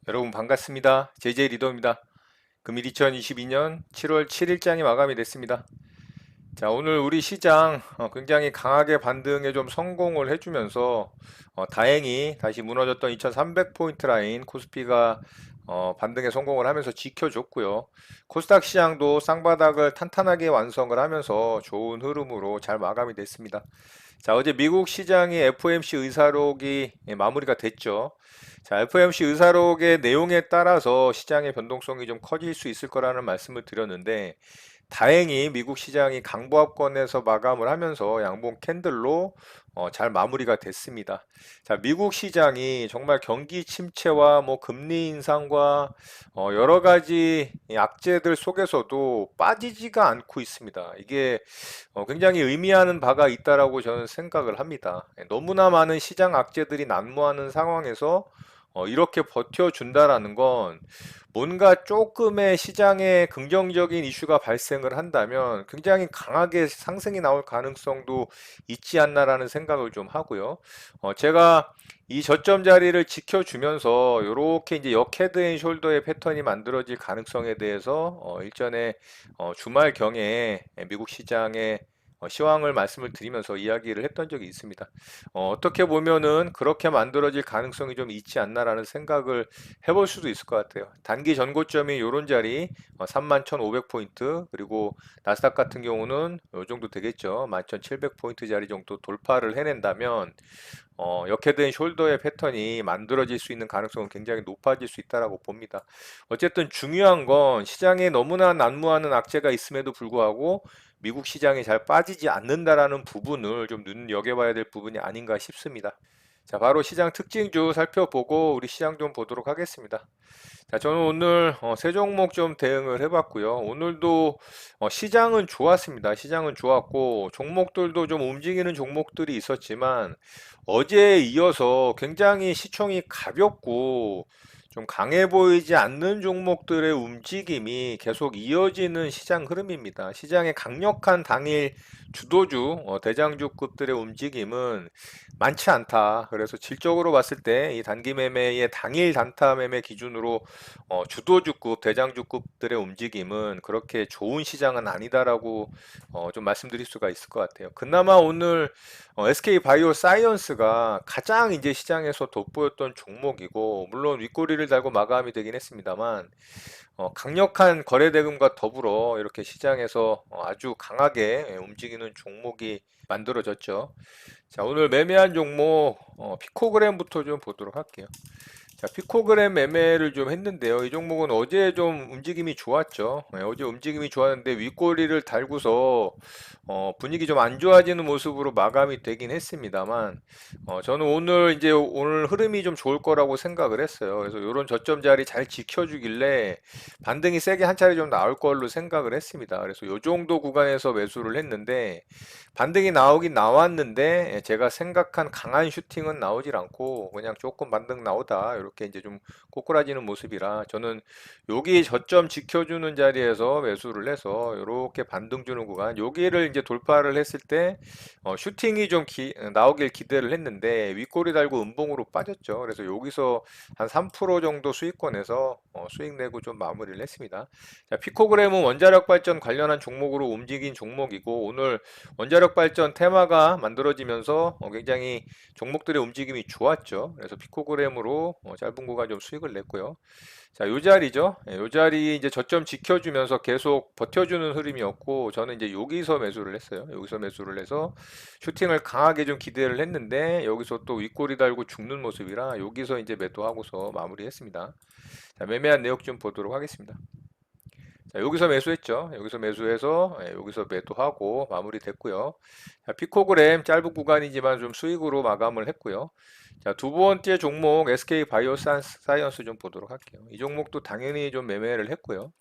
여러분 반갑습니다. JJ 리더입니다. 금일 2022년 7월 7일장이 마감이 됐습니다. 자, 오늘 우리 시장 굉장히 강하게 반등에 좀 성공을 해주면서 다행히 다시 무너졌던 2300포인트 라인 코스피가 반등에 성공을 하면서 지켜줬고요. 코스닥 시장도 쌍바닥을 탄탄하게 완성을 하면서 좋은 흐름으로 잘 마감이 됐습니다. 자, 어제 미국 시장의 FOMC 의사록이 마무리가 됐죠. 자, FOMC 의사록의 내용에 따라서 시장의 변동성이 좀 커질 수 있을 거라는 말씀을 드렸는데, 다행히 미국 시장이 강보합권에서 마감을 하면서 양봉 캔들로 잘 마무리가 됐습니다. 자, 미국 시장이 정말 경기 침체와 뭐 금리 인상과 여러 가지 악재들 속에서도 빠지지가 않고 있습니다. 이게 굉장히 의미하는 바가 있다라고 저는 생각을 합니다. 너무나 많은 시장 악재들이 난무하는 상황에서 이렇게 버텨준다라는 건 뭔가 조금의 시장에 긍정적인 이슈가 발생을 한다면 굉장히 강하게 상승이 나올 가능성도 있지 않나라는 생각을 좀 하고요. 제가 이 저점 자리를 지켜주면서 이렇게 이제 역 헤드 앤 숄더의 패턴이 만들어질 가능성에 대해서 일전에 주말 경에 미국 시장의 시황을 말씀을 드리면서 이야기를 했던 적이 있습니다. 어떻게 보면은 그렇게 만들어질 가능성이 좀 있지 않나라는 생각을 해볼 수도 있을 것 같아요. 단기 전고점이 요런 자리 31,500포인트 그리고 나스닥 같은 경우는 요 정도 되겠죠. 11,700포인트 자리 정도 돌파를 해낸다면 역헤드앤 숄더의 패턴이 만들어질 수 있는 가능성은 굉장히 높아질 수 있다라고 봅니다. 어쨌든 중요한 건 시장에 너무나 난무하는 악재가 있음에도 불구하고 미국 시장이 잘 빠지지 않는다라는 부분을 좀 눈여겨봐야 될 부분이 아닌가 싶습니다. 자, 바로 시장 특징주 살펴보고 우리 시장 좀 보도록 하겠습니다. 자, 저는 오늘 세 종목 좀 대응을 해봤고요. 오늘도 시장은 좋았습니다. 시장은 좋았고 종목들도 좀 움직이는 종목들이 있었지만 어제에 이어서 굉장히 시총이 가볍고 좀 강해 보이지 않는 종목들의 움직임이 계속 이어지는 시장 흐름입니다. 시장의 강력한 당일 주도주, 대장주급들의 움직임은 많지 않다. 그래서 질적으로 봤을 때 이 단기 매매의 당일 단타 매매 기준으로 주도주급, 대장주급들의 움직임은 그렇게 좋은 시장은 아니다라고 좀 말씀드릴 수가 있을 것 같아요. 그나마 오늘 SK 바이오 사이언스가 가장 이제 시장에서 돋보였던 종목이고, 물론 윗꼬리를 달고 마감이 되긴 했습니다만, 강력한 거래 대금과 더불어 이렇게 시장에서 아주 강하게 움직이는 종목이 만들어졌죠. 자, 오늘 매매한 종목 피코그램부터 좀 보도록 할게요. 자, 피코그램 매매를 좀 했는데요. 이 종목은 어제 좀 움직임이 좋았죠. 어제 움직임이 좋았는데 윗꼬리를 달고서 분위기 좀 안 좋아지는 모습으로 마감이 되긴 했습니다만 저는 오늘 흐름이 좀 좋을 거라고 생각을 했어요. 그래서 이런 저점 자리 잘 지켜주길래 반등이 세게 한 차례 좀 나올 걸로 생각을 했습니다. 그래서 이 정도 구간에서 매수를 했는데 반등이 나오긴 나왔는데 제가 생각한 강한 슈팅은 나오질 않고 그냥 조금 반등 나오다 이렇게 이제 좀 꼬꾸라지는 모습이라 저는 여기 저점 지켜주는 자리에서 매수를 해서 이렇게 반등 주는 구간 여기를 이제 돌파를 했을 때 슈팅이 좀 나오길 기대를 했는데 윗꼬리 달고 음봉으로 빠졌죠. 그래서 여기서 한 3% 정도 수익권에서 수익 내고 좀 마무리를 했습니다. 자, 피코그램은 원자력 발전 관련한 종목으로 움직인 종목이고 오늘 원자력 발전 테마가 만들어지면서 굉장히 종목들의 움직임이 좋았죠. 그래서 피코그램으로 짧은 구간 좀 수익을 냈고요. 자, 요 자리죠. 요 자리 이제 저점 지켜주면서 계속 버텨주는 흐름이었고, 저는 이제 여기서 매수를 했어요. 여기서 매수를 해서 슈팅을 강하게 좀 기대를 했는데, 여기서 또 윗꼬리 달고 죽는 모습이라 여기서 이제 매도하고서 마무리했습니다. 자, 매매한 내역 좀 보도록 하겠습니다. 자, 여기서 매수했죠. 여기서 매수해서 여기서 매도하고 마무리됐고요. 자, 피코그램 짧은 구간이지만 좀 수익으로 마감을 했고요. 자, 두 번째 종목 SK 바이오 사이언스 좀 보도록 할게요. 이 종목도 당연히 좀 매매를 했고요.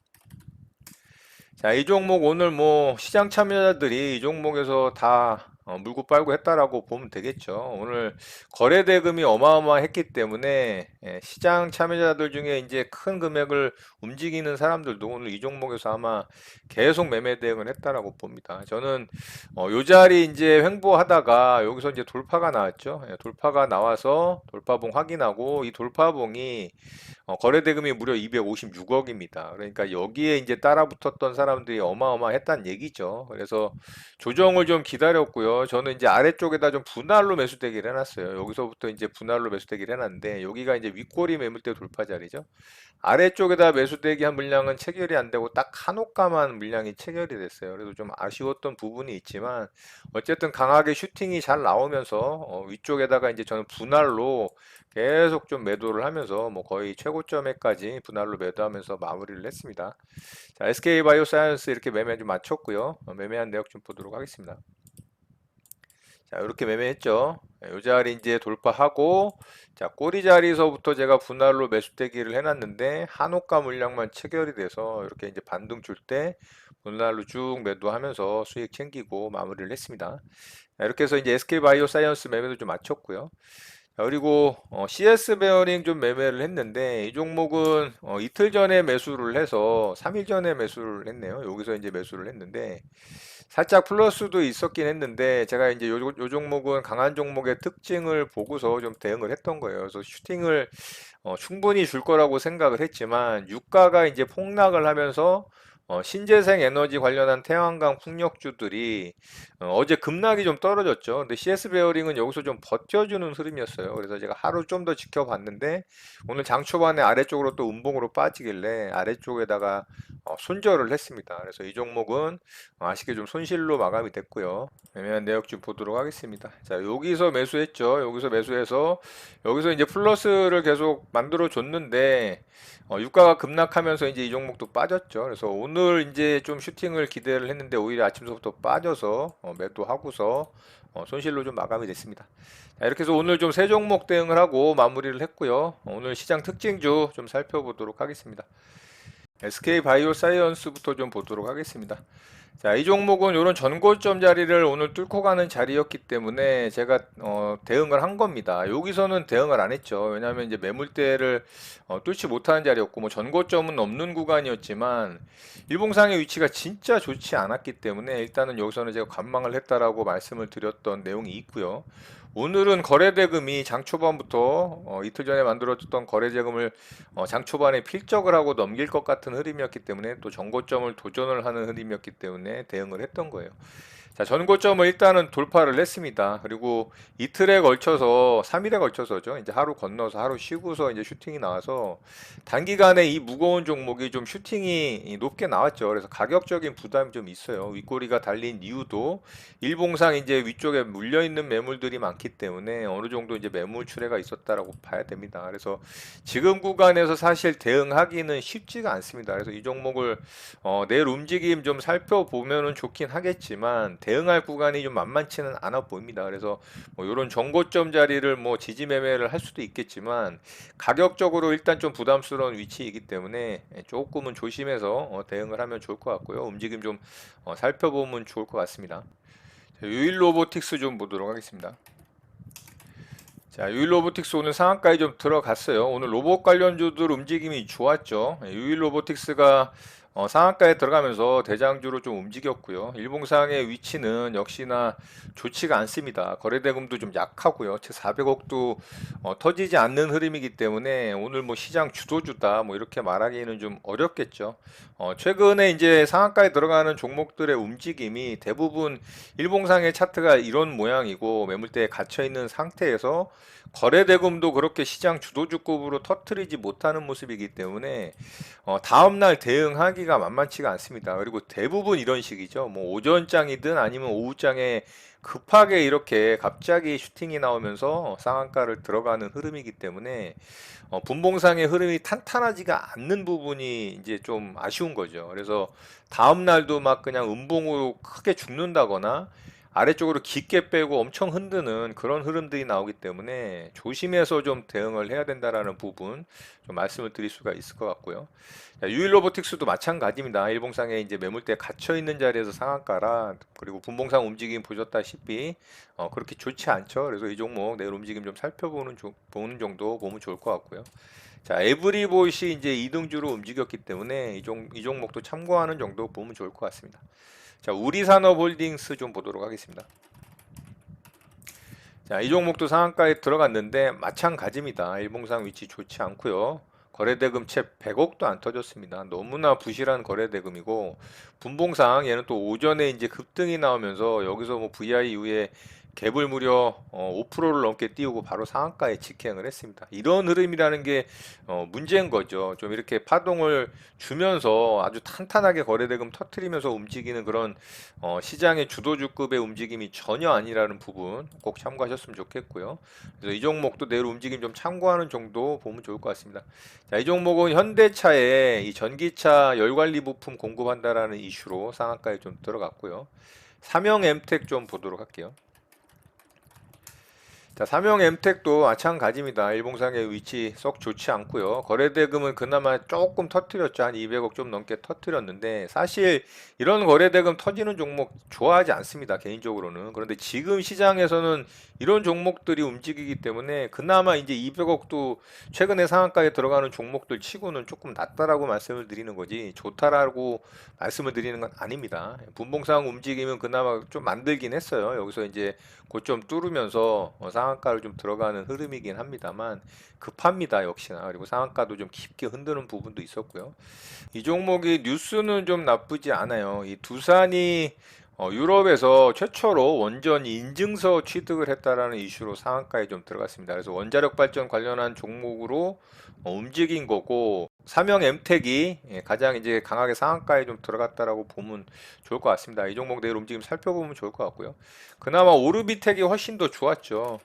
자, 이 종목 오늘 뭐 시장 참여자들이 이 종목에서 다 물고 빨고 했다라고 보면 되겠죠. 오늘 거래 대금이 어마어마했기 때문에 시장 참여자들 중에 이제 큰 금액을 움직이는 사람들도 오늘 이 종목에서 아마 계속 매매 대응을 했다라고 봅니다. 저는 요 자리 이제 횡보하다가 여기서 이제 돌파가 나왔죠. 돌파가 나와서 돌파봉 확인하고 이 돌파봉이 거래 대금이 무려 256억입니다. 그러니까 여기에 이제 따라붙었던 사람들이 어마어마했다는 얘기죠. 그래서 조정을 좀 기다렸고요. 저는 이제 아래쪽에다 좀 분할로 매수대기를 해놨어요. 여기서부터 이제 분할로 매수대기를 해놨는데 여기가 이제 윗꼬리 매물대 돌파 자리죠. 아래쪽에다 매수대기 한 물량은 체결이 안 되고 딱 한 호가만 물량이 체결이 됐어요. 그래서 좀 아쉬웠던 부분이 있지만 어쨌든 강하게 슈팅이 잘 나오면서 위쪽에다가 이제 저는 분할로 계속 좀 매도를 하면서 뭐 거의 최고점에까지 분할로 매도하면서 마무리를 했습니다. 자, SK 바이오사이언스 이렇게 매매 좀 마쳤고요. 매매한 내역 좀 보도록 하겠습니다. 자, 이렇게 매매했죠. 이 자리 이제 돌파하고, 자, 꼬리 자리에서부터 제가 분할로 매수대기를 해놨는데, 한호가 물량만 체결이 돼서 이렇게 이제 반등 줄 때 분할로 쭉 매도하면서 수익 챙기고 마무리를 했습니다. 자, 이렇게 해서 이제 SK 바이오사이언스 매매도 좀 마쳤고요. 자, 그리고 CS 베어링 좀 매매를 했는데 이 종목은 이틀 전에 매수를 해서 3일 전에 매수를 했네요. 여기서 이제 매수를 했는데 살짝 플러스도 있었긴 했는데 제가 이제 요 종목은 강한 종목의 특징을 보고서 좀 대응을 했던 거예요. 그래서 슈팅을 충분히 줄 거라고 생각을 했지만 유가가 이제 폭락을 하면서 신재생 에너지 관련한 태양광 풍력주들이 어제 급락이 좀 떨어졌죠. 근데 CS 베어링은 여기서 좀 버텨주는 흐름이었어요. 그래서 제가 하루 좀 더 지켜봤는데 오늘 장 초반에 아래쪽으로 또 음봉으로 빠지길래 아래쪽에다가 손절을 했습니다. 그래서 이 종목은 아쉽게 좀 손실로 마감이 됐고요. 매매한 내역 좀 보도록 하겠습니다. 자, 여기서 매수했죠. 여기서 매수해서 여기서 이제 플러스를 계속 만들어 줬는데 유가가 급락하면서 이제 이 종목도 빠졌죠. 그래서 오늘 이제 좀 슈팅을 기대를 했는데 오히려 아침서부터 빠져서 매도하고서 손실로 좀 마감이 됐습니다. 자, 이렇게 해서 오늘 좀 세 종목 대응을 하고 마무리를 했고요. 오늘 시장 특징주 좀 살펴보도록 하겠습니다. SK 바이오사이언스부터 좀 보도록 하겠습니다. 자, 이 종목은 이런 전고점 자리를 오늘 뚫고 가는 자리였기 때문에 제가 대응을 한 겁니다. 여기서는 대응을 안 했죠. 왜냐하면 이제 매물대를 뚫지 못하는 자리였고 뭐 전고점은 없는 구간이었지만 일봉상의 위치가 진짜 좋지 않았기 때문에 일단은 여기서는 제가 관망을 했다라고 말씀을 드렸던 내용이 있고요. 오늘은 거래대금이 장 초반부터 이틀 전에 만들어졌던 거래대금을 장 초반에 필적을 하고 넘길 것 같은 흐름이었기 때문에 또 전고점을 도전을 하는 흐름이었기 때문에 대응을 했던 거예요. 자, 전고점을 일단은 돌파를 했습니다. 그리고 이틀에 걸쳐서, 3일에 걸쳐서죠. 이제 하루 건너서 하루 쉬고서 이제 슈팅이 나와서 단기간에 이 무거운 종목이 좀 슈팅이 높게 나왔죠. 그래서 가격적인 부담이 좀 있어요. 윗꼬리가 달린 이유도 일봉상 이제 위쪽에 물려있는 매물들이 많기 때문에 어느 정도 이제 매물 출회가 있었다라고 봐야 됩니다. 그래서 지금 구간에서 사실 대응하기는 쉽지가 않습니다. 그래서 이 종목을 내일 움직임 좀 살펴보면은 좋긴 하겠지만 대응할 구간이 좀 만만치는 않아 보입니다. 그래서 뭐 이런 정고점 자리를 뭐 지지 매매를 할 수도 있겠지만 가격적으로 일단 좀 부담스러운 위치이기 때문에 조금은 조심해서 대응을 하면 좋을 것 같고요. 움직임 좀 살펴보면 좋을 것 같습니다. 자, 유일 로보틱스 좀 보도록 하겠습니다. 자, 유일 로보틱스 오늘 상한가에 좀 들어갔어요. 오늘 로봇 관련주들 움직임이 좋았죠. 유일 로보틱스가 상한가에 들어가면서 대장주로 좀 움직였고요. 일봉상의 위치는 역시나 좋지가 않습니다. 거래대금도 좀 약하고요. 채 400억도 터지지 않는 흐름이기 때문에 오늘 뭐 시장 주도주다 뭐 이렇게 말하기는 좀 어렵겠죠. 최근에 이제 상한가에 들어가는 종목들의 움직임이 대부분 일봉상의 차트가 이런 모양이고 매물대에 갇혀 있는 상태에서 거래대금도 그렇게 시장 주도주급으로 터트리지 못하는 모습이기 때문에 다음날 대응하기가 만만치가 않습니다. 그리고 대부분 이런 식이죠. 뭐 오전장이든 아니면 오후장에 급하게 이렇게 갑자기 슈팅이 나오면서 상한가를 들어가는 흐름이기 때문에 분봉상의 흐름이 탄탄하지가 않는 부분이 이제 좀 아쉬운 거죠. 그래서 다음 날도 막 그냥 음봉으로 크게 죽는다거나 아래쪽으로 깊게 빼고 엄청 흔드는 그런 흐름들이 나오기 때문에 조심해서 좀 대응을 해야 된다라는 부분 좀 말씀을 드릴 수가 있을 것 같고요. 자, 유일로보틱스도 마찬가지입니다. 일봉상에 이제 매물대 갇혀 있는 자리에서 상한가라, 그리고 분봉상 움직임 보셨다시피 그렇게 좋지 않죠. 그래서 이 종목 내일 움직임 좀 살펴보는 보는 정도 보면 좋을 것 같고요. 자, 에브리봇이 이제 이등주로 움직였기 때문에 이 종목도 참고하는 정도 보면 좋을 것 같습니다. 자, 우리산업홀딩스 좀 보도록 하겠습니다. 자, 이 종목도 상한가에 들어갔는데 마찬가지입니다. 일봉상 위치 좋지 않고요. 거래대금 채 100억도 안 터졌습니다. 너무나 부실한 거래대금이고, 분봉상 얘는 또 오전에 이제 급등이 나오면서 여기서 뭐 VI 이후에 갭을 무려 5%를 넘게 띄우고 바로 상한가에 직행을 했습니다. 이런 흐름이라는 게 문제인 거죠. 좀 이렇게 파동을 주면서 아주 탄탄하게 거래대금 터트리면서 움직이는 그런 시장의 주도주급의 움직임이 전혀 아니라는 부분 꼭 참고하셨으면 좋겠고요. 그래서 이 종목도 내일 움직임 좀 참고하는 정도 보면 좋을 것 같습니다. 자, 이 종목은 현대차에 이 전기차 열관리 부품 공급한다라는 이슈로 상한가에 좀 들어갔고요. 삼형 엠텍 좀 보도록 할게요. 자, 삼형 엠텍도 마찬가지입니다. 일봉상의 위치 썩 좋지 않고요. 거래대금은 그나마 조금 터트렸죠. 한 200억 좀 넘게 터트렸는데, 사실 이런 거래대금 터지는 종목 좋아하지 않습니다. 개인적으로는. 그런데 지금 시장에서는 이런 종목들이 움직이기 때문에 그나마 이제 200억도 최근에 상한가에 들어가는 종목들 치고는 조금 낫다라고 말씀을 드리는 거지 좋다라고 말씀을 드리는 건 아닙니다. 분봉상 움직이면 그나마 좀 만들긴 했어요. 여기서 이제 고점 뚫으면서 상한가를 좀 들어가는 흐름이긴 합니다만 급합니다, 역시나. 그리고 상한가도 좀 깊게 흔드는 부분도 있었고요. 이 종목이 뉴스는 좀 나쁘지 않아요. 이 두산이 유럽에서 최초로 원전 인증서 취득을 했다라는 이슈로 상한가에 좀 들어갔습니다. 그래서 원자력 발전 관련한 종목으로 움직인 거고, 삼형 엠텍이 가장 이제 강하게 상한가에 좀 들어갔다라고 보면 좋을 것 같습니다. 이 종목 내일 움직임 살펴보면 좋을 것 같고요. 그나마 오르비텍이 훨씬 더 좋았죠.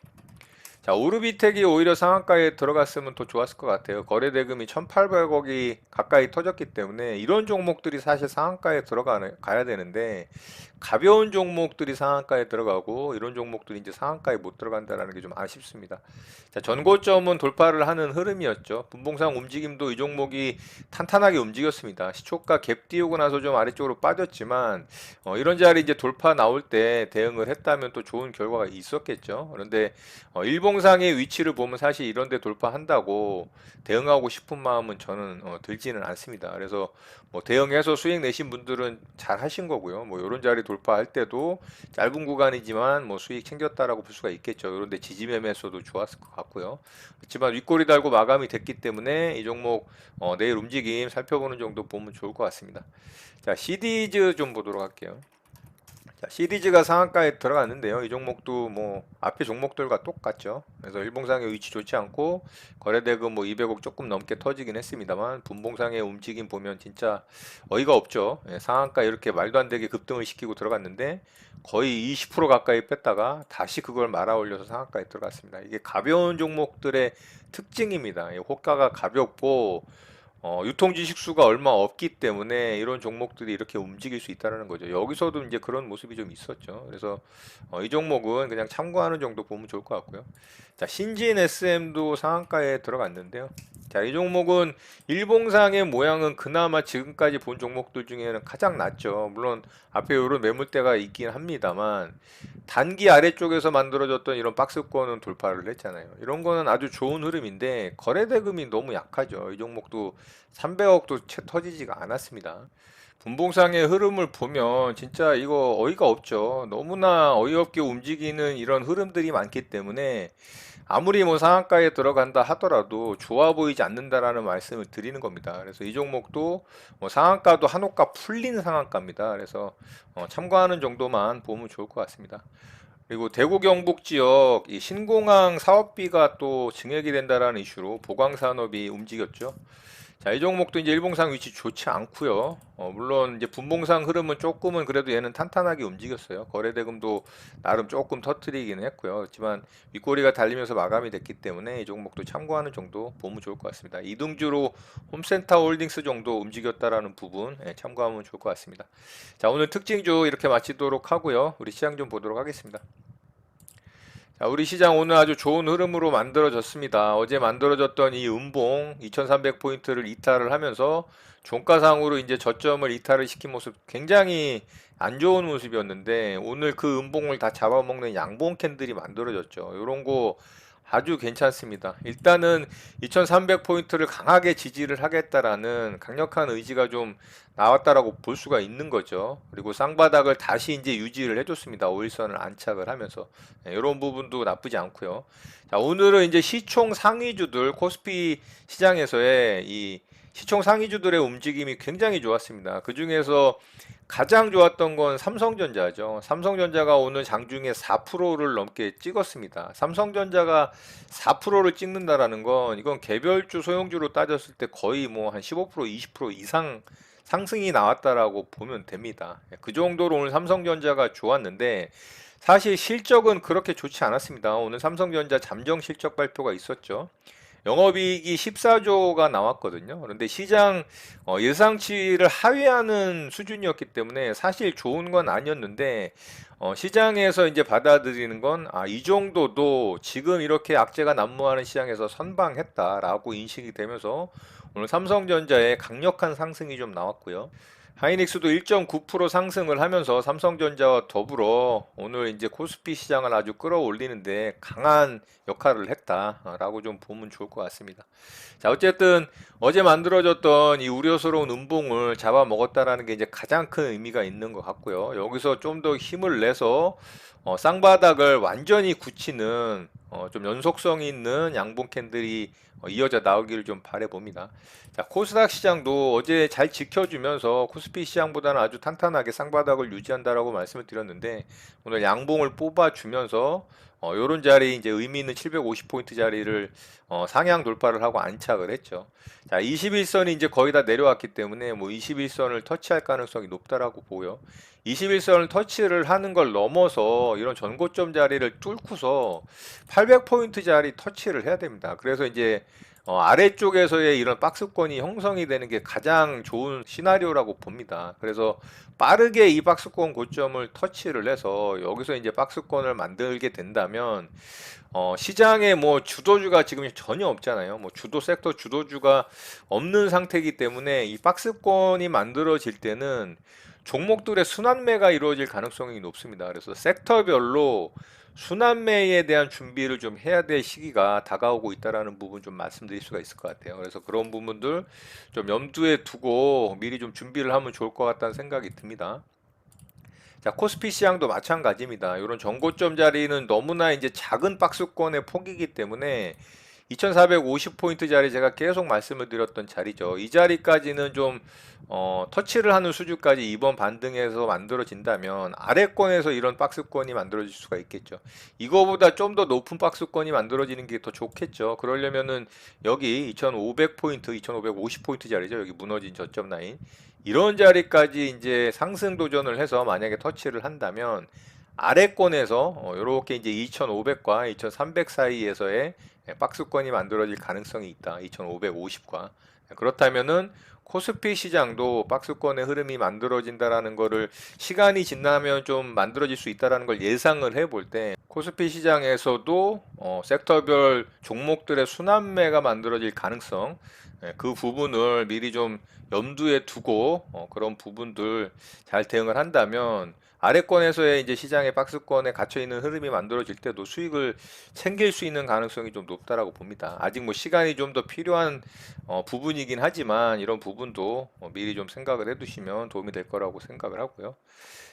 자, 오르비텍이 오히려 상한가에 들어갔으면 더 좋았을 것 같아요. 거래대금이 1,800억이 가까이 터졌기 때문에 이런 종목들이 사실 상한가에 가야 되는데, 가벼운 종목들이 상한가에 들어가고 이런 종목들이 이제 상한가에 못 들어간다는 게 좀 아쉽습니다. 자, 전고점은 돌파를 하는 흐름이었죠. 분봉상 움직임도 이 종목이 탄탄하게 움직였습니다. 시초가 갭 띄우고 나서 좀 아래쪽으로 빠졌지만 이런 자리 이제 돌파 나올 때 대응을 했다면 또 좋은 결과가 있었겠죠. 그런데 일봉상의 위치를 보면 사실 이런 데 돌파한다고 대응하고 싶은 마음은 저는 들지는 않습니다. 그래서 뭐 대응해서 수익 내신 분들은 잘 하신 거고요. 뭐 이런 자리 돌파할 때도 짧은 구간이지만 뭐 수익 챙겼다라고 볼 수가 있겠죠. 그런데 지지매매에서도 좋았을 것 같고요. 그렇지만 윗꼬리 달고 마감이 됐기 때문에 이 종목 내일 움직임 살펴보는 정도 보면 좋을 것 같습니다. 자, 시디즈 좀 보도록 할게요. 자, 시리즈가 상한가에 들어갔는데요. 이 종목도 뭐 앞에 종목들과 똑같죠. 그래서 일봉상의 위치 좋지 않고 거래대금 뭐 200억 조금 넘게 터지긴 했습니다만, 분봉상의 움직임 보면 진짜 어이가 없죠. 상한가 이렇게 말도 안 되게 급등을 시키고 들어갔는데 거의 20% 가까이 뺐다가 다시 그걸 말아 올려서 상한가에 들어갔습니다. 이게 가벼운 종목들의 특징입니다. 호가가 가볍고 유통 지식수가 얼마 없기 때문에 이런 종목들이 이렇게 움직일 수 있다는 거죠. 여기서도 이제 그런 모습이 좀 있었죠. 그래서 이 종목은 그냥 참고하는 정도 보면 좋을 것 같고요. 자, 신진 SM도 상한가에 들어갔는데요. 자, 이 종목은 일봉상의 모양은 그나마 지금까지 본 종목들 중에는 가장 낫죠. 물론 앞에 이런 매물대가 있긴 합니다만, 단기 아래쪽에서 만들어졌던 이런 박스권은 돌파를 했잖아요. 이런 거는 아주 좋은 흐름인데 거래대금이 너무 약하죠. 이 종목도 300억도 채 터지지가 않았습니다. 분봉상의 흐름을 보면 진짜 이거 어이가 없죠. 너무나 어이없게 움직이는 이런 흐름들이 많기 때문에 아무리 뭐 상한가에 들어간다 하더라도 좋아 보이지 않는다라는 말씀을 드리는 겁니다. 그래서 이 종목도 뭐 상한가도 한호가 풀린 상한가입니다. 그래서 참고하는 정도만 보면 좋을 것 같습니다. 그리고 대구 경북 지역 이 신공항 사업비가 또 증액이 된다라는 이슈로 보강 산업이 움직였죠. 자, 이 종목도 이제 일봉상 위치 좋지 않고요. 물론 이제 분봉상 흐름은 조금은 그래도 얘는 탄탄하게 움직였어요. 거래대금도 나름 조금 터트리기는 했고요. 그렇지만 윗꼬리가 달리면서 마감이 됐기 때문에 이 종목도 참고하는 정도 보면 좋을 것 같습니다. 이등주로 홈센터 홀딩스 정도 움직였다라는 부분 참고하면 좋을 것 같습니다. 자, 오늘 특징주 이렇게 마치도록 하고요. 우리 시장 좀 보도록 하겠습니다. 자, 우리 시장 오늘 아주 좋은 흐름으로 만들어졌습니다. 어제 만들어졌던 이 음봉 2300포인트를 이탈을 하면서 종가상으로 이제 저점을 이탈을 시킨 모습 굉장히 안 좋은 모습이었는데 오늘 그 음봉을 다 잡아먹는 양봉 캔들이 만들어졌죠. 이런 거 아주 괜찮습니다. 일단은 2300포인트를 강하게 지지를 하겠다라는 강력한 의지가 좀 나왔다라고 볼 수가 있는 거죠. 그리고 쌍바닥을 다시 이제 유지를 해줬습니다. 5일선을 안착을 하면서 이런 부분도 나쁘지 않고요. 자, 오늘은 이제 시총 상위주들 코스피 시장에서의 이 시총 상위주들의 움직임이 굉장히 좋았습니다. 그 중에서 가장 좋았던 건 삼성전자죠. 삼성전자가 오늘 장중에 4%를 넘게 찍었습니다. 삼성전자가 4%를 찍는다라는 건 이건 개별주 소형주로 따졌을 때 거의 뭐 한 15%, 20% 이상 상승이 나왔다라고 보면 됩니다. 그 정도로 오늘 삼성전자가 좋았는데 사실 실적은 그렇게 좋지 않았습니다. 오늘 삼성전자 잠정 실적 발표가 있었죠. 영업이익이 14조가 나왔거든요. 그런데 시장 예상치를 하회하는 수준이었기 때문에 사실 좋은 건 아니었는데 시장에서 이제 받아들이는 건 이 정도도 지금 이렇게 악재가 난무하는 시장에서 선방했다라고 인식이 되면서 오늘 삼성전자의 강력한 상승이 좀 나왔고요. 하이닉스도 1.9% 상승을 하면서 삼성전자와 더불어 오늘 이제 코스피 시장을 아주 끌어올리는데 강한 역할을 했다라고 좀 보면 좋을 것 같습니다. 자, 어쨌든 어제 만들어졌던 이 우려스러운 음봉을 잡아먹었다라는 게 이제 가장 큰 의미가 있는 것 같고요. 여기서 좀 더 힘을 내서 쌍바닥을 완전히 굳히는 좀 연속성 있는 양봉 캔들이 이어져 나오기를 좀 바라봅니다. 자, 코스닥 시장도 어제 잘 지켜주면서 코스피 시장보다는 아주 탄탄하게 쌍바닥을 유지한다라고 말씀을 드렸는데 오늘 양봉을 뽑아주면서 요런 자리 이제 의미 있는 750포인트 자리를 상향 돌파를 하고 안착을 했죠. 자, 21선이 이제 거의 다 내려왔기 때문에 뭐 21선을 터치할 가능성이 높다라고 보고요. 21선을 터치를 하는 걸 넘어서 이런 전고점 자리를 뚫고서 800포인트 자리 터치를 해야 됩니다. 그래서 이제 아래쪽에서의 이런 박스권이 형성이 되는 게 가장 좋은 시나리오라고 봅니다. 그래서 빠르게 이 박스권 고점을 터치를 해서 여기서 이제 박스권을 만들게 된다면 시장에 뭐 주도주가 지금 전혀 없잖아요. 뭐 주도 섹터 주도주가 없는 상태이기 때문에 이 박스권이 만들어질 때는 종목들의 순환매가 이루어질 가능성이 높습니다. 그래서 섹터별로 순환매에 대한 준비를 좀 해야 될 시기가 다가오고 있다라는 부분 좀 말씀드릴 수가 있을 것 같아요. 그래서 그런 부분들 좀 염두에 두고 미리 좀 준비를 하면 좋을 것 같다는 생각이 듭니다. 자, 코스피 시장도 마찬가지입니다. 이런 전고점 자리는 너무나 이제 작은 박스권의 폭이기 때문에 2450포인트 자리 제가 계속 말씀을 드렸던 자리죠. 이 자리까지는 좀 터치를 하는 수준까지 이번 반등에서 만들어진다면 아래권에서 이런 박스권이 만들어질 수가 있겠죠. 이거보다 좀 더 높은 박스권이 만들어지는 게 더 좋겠죠. 그러려면은 여기 2500포인트, 2550포인트 자리죠. 여기 무너진 저점 라인. 이런 자리까지 이제 상승 도전을 해서 만약에 터치를 한다면 아래권에서 이렇게 이제 2500과 2300 사이에서의 박스권이 만들어질 가능성이 있다. 2550과. 그렇다면은 코스피 시장도 박스권의 흐름이 만들어진다라는 거를 시간이 지나면 좀 만들어질 수 있다라는 걸 예상을 해볼 때 코스피 시장에서도 섹터별 종목들의 순환매가 만들어질 가능성 그 부분을 미리 좀 염두에 두고 그런 부분들 잘 대응을 한다면 아래권에서의 이제 시장의 박스권에 갇혀 있는 흐름이 만들어질 때도 수익을 챙길 수 있는 가능성이 좀 높다라고 봅니다. 아직 뭐 시간이 좀 더 필요한 부분이긴 하지만 이런 부분도 미리 좀 생각을 해두시면 도움이 될 거라고 생각을 하고요.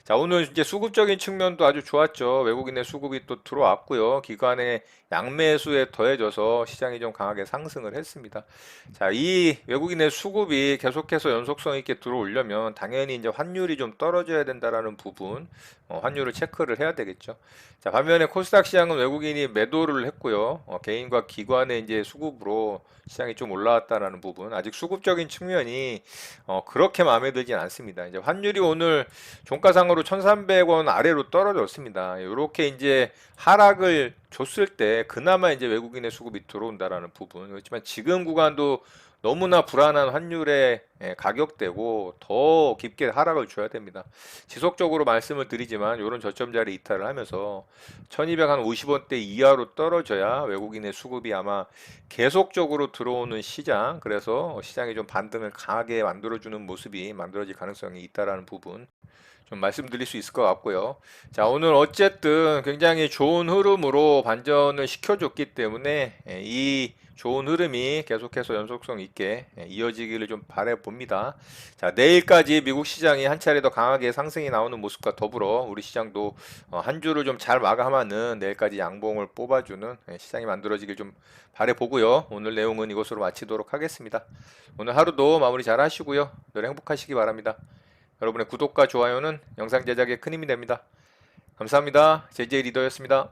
자, 오늘 이제 수급적인 측면도 아주 좋았죠. 외국인의 수급이 또 들어왔고요. 기관의 양매수에 더해져서 시장이 좀 강하게 상승을 했습니다. 자, 이 외국인의 수급이 계속해서 연속성 있게 들어오려면 당연히 이제 환율이 좀 떨어져야 된다라는 부분 부분, 환율을 체크를 해야 되겠죠. 자, 반면에 코스닥 시장은 외국인이 매도를 했고요. 개인과 기관의 이제 수급으로 시장이 좀 올라왔다라는 부분, 아직 수급적인 측면이 그렇게 마음에 들진 않습니다. 이제 환율이 오늘 종가상으로 1,300원 아래로 떨어졌습니다. 이렇게 이제 하락을 줬을 때 그나마 이제 외국인의 수급이 들어온다라는 부분. 그렇지만 지금 구간도 너무나 불안한 환율의 가격대고 더 깊게 하락을 줘야 됩니다. 지속적으로 말씀을 드리지만 이런 저점 자리 이탈을 하면서 1250원대 이하로 떨어져야 외국인의 수급이 아마 계속적으로 들어오는 시장, 그래서 시장이 좀 반등을 강하게 만들어주는 모습이 만들어질 가능성이 있다라는 부분 좀 말씀드릴 수 있을 것 같고요. 자, 오늘 어쨌든 굉장히 좋은 흐름으로 반전을 시켜줬기 때문에 이 좋은 흐름이 계속해서 연속성 있게 이어지기를 좀 바래 봅니다. 자, 내일까지 미국 시장이 한 차례 더 강하게 상승이 나오는 모습과 더불어 우리 시장도 한 주를 좀 잘 마감하는 내일까지 양봉을 뽑아주는 시장이 만들어지길 좀 바래 보고요. 오늘 내용은 이것으로 마치도록 하겠습니다. 오늘 하루도 마무리 잘 하시고요. 늘 행복하시기 바랍니다. 여러분의 구독과 좋아요는 영상 제작에 큰 힘이 됩니다. 감사합니다. JJ 리더였습니다.